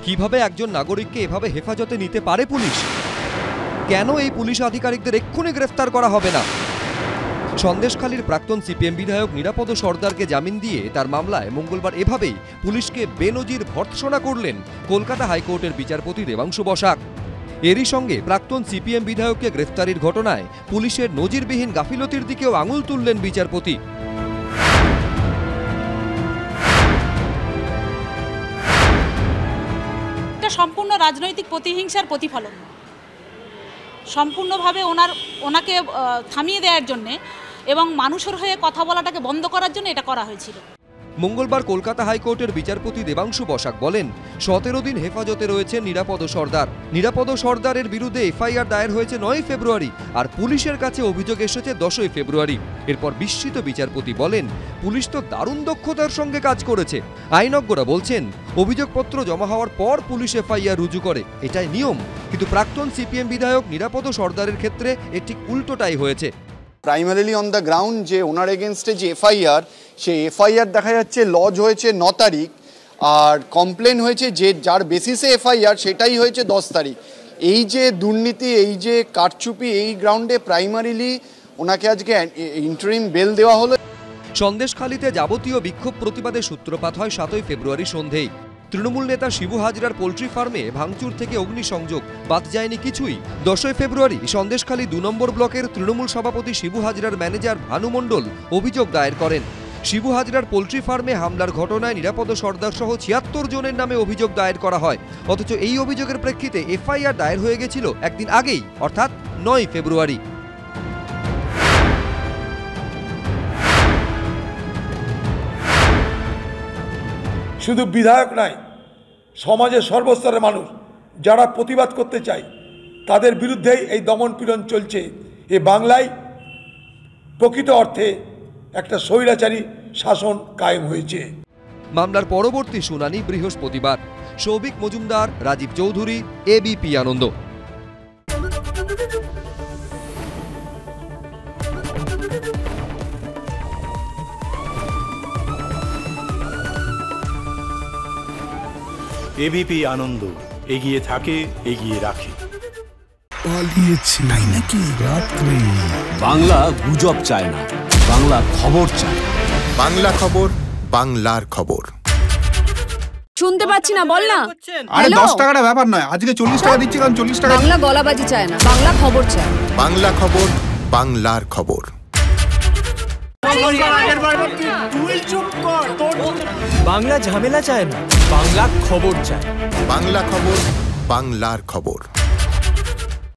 কিভাবে একজন নাগরিককে এভাবে হেফাজতে নিতে পারে পুলিশ? কেন এই পুলিশ আধিকারিকদের এক্ষুনি গ্রেফতার করা হবে না? সন্দেশখালীর প্রাক্তন সিপিএম বিধায়ক নিরাপদ সর্দারকে জামিন দিয়ে তার মামলায় মঙ্গলবার এভাবেই পুলিশকে বেনজির ভর্ৎসনা করলেন কলকাতা হাইকোর্টের বিচারপতি দেবাংশু বসাক। এরই সঙ্গে প্রাক্তন সিপিএম বিধায়ককে গ্রেফতারির ঘটনায় পুলিশের নজিরবিহীন গাফিলতির দিকেও আঙুল তুললেন বিচারপতি। এটা সম্পূর্ণ রাজনৈতিক প্রতিহিংসার প্রতিফলন। সম্পূর্ণভাবে ওনাকে থামিয়ে দেওয়ার জন্য এবং মানুষের হয়ে কথা বলাটাকে বন্ধ করার জন্য এটা করা হয়েছিল। মঙ্গলবার কলকাতা হাইকোর্টের বিচারপতি দেবাংশু বসাক বলেন, 17 দিন হেফাজতে রয়েছে নিরাপদ সর্দার। নিরাপদ সর্দারের বিরুদ্ধে এফআইআর দায়ের হয়েছে 9 ফেব্রুয়ারি, আর পুলিশের কাছে অভিযোগ এসেছে 10 ফেব্রুয়ারি। এরপর বিস্মিত বিচারপতি বলেন, পুলিশ তো দারুণ দক্ষতার সঙ্গে কাজ করেছে। আইনজ্ঞরা বলছেন, অভিযোগপত্র জমা হওয়ার পর পুলিশ এফআইআর রুজু করে, এটাই নিয়ম। কিন্তু প্রাক্তন সিপিএম বিধায়ক নিরাপদ সর্দারের ক্ষেত্রে এর ঠিক উল্টোটাই হয়েছে। প্রাইমারিলি অন দ্য গ্রাউন্ড যে ওনার এগেনস্টে যে এফআইআর, সেই এফআইআর দেখা যাচ্ছে লজ হয়েছে 9 তারিখ, আর কমপ্লেন হয়েছে যে যার বেসিসে এফআইআর সেটাই হয়েছে 10 তারিখ। এই যে দুর্নীতি, এই যে কারচুপি, এই গ্রাউন্ডে প্রাইমারিলি ওনাকে আজকে ইন্টারিম বেল দেওয়া হলো। সন্দেশখালীতে যাবতীয় বিক্ষোভ প্রতিবাদের সূত্রপাত হয় 7 ফেব্রুয়ারি সন্ধেয়। তৃণমূল নেতা শিবু হাজরার পোল্ট্রি ফার্মে ভাঙচুর থেকে অগ্নিসংযোগ, বাদ যায়নি কিছুই। 10 ফেব্রুয়ারি সন্দেশখালী 2 নম্বর ব্লকের তৃণমূল সভাপতি শিবু হাজরার ম্যানেজার ভানু মণ্ডল অভিযোগ দায়ের করেন। শিবু হাজরার পোল্ট্রি ফার্মে হামলার ঘটনায় নিরাপদ সর্দার সহ 76 জনের নামে অভিযোগ দায়ের করা হয়। অথচ এই অভিযোগের প্রেক্ষিতে এফআইআর দায়ের হয়ে গেছিল একদিন আগেই, অর্থাৎ 9 ফেব্রুয়ারি। শুধু বিধায়ক নয়, সমাজের সর্বস্তরের মানুষ যারা প্রতিবাদ করতে চায় তাদের বিরুদ্ধেই এই দমন পীড়ন চলছে। এ বাংলায় প্রকৃত অর্থে একটা স্বৈরাচারী শাসন কায়েম হয়েছে। মামলার পরবর্তী শুনানি বৃহস্পতিবার। সৌভিক মজুমদার, রাজীব চৌধুরী, এবিপি আনন্দ। এবিপি আনন্দ, এগিয়ে থাকে, এগিয়ে রাখে। পালিয়েছে তাই নাকি? রাত্রে বাংলা গুজব চায় না, বাংলা খবর চায়। বাংলা খবর, বাংলার খবর। শুনতে পাচ্ছি না, বল না। আরে 10 টাকাটা ব্যাপার নয়, আজকে 40 টাকা দিচ্ছি, কারণ 40 টাকা। বাংলা গলাবাজি চায় না, বাংলা খবর চায়। বাংলা খবর, বাংলার খবর। বাংলা ঝামেলা চায় না, বাংলা খবর চায়। বাংলা খবর, বাংলার খবর।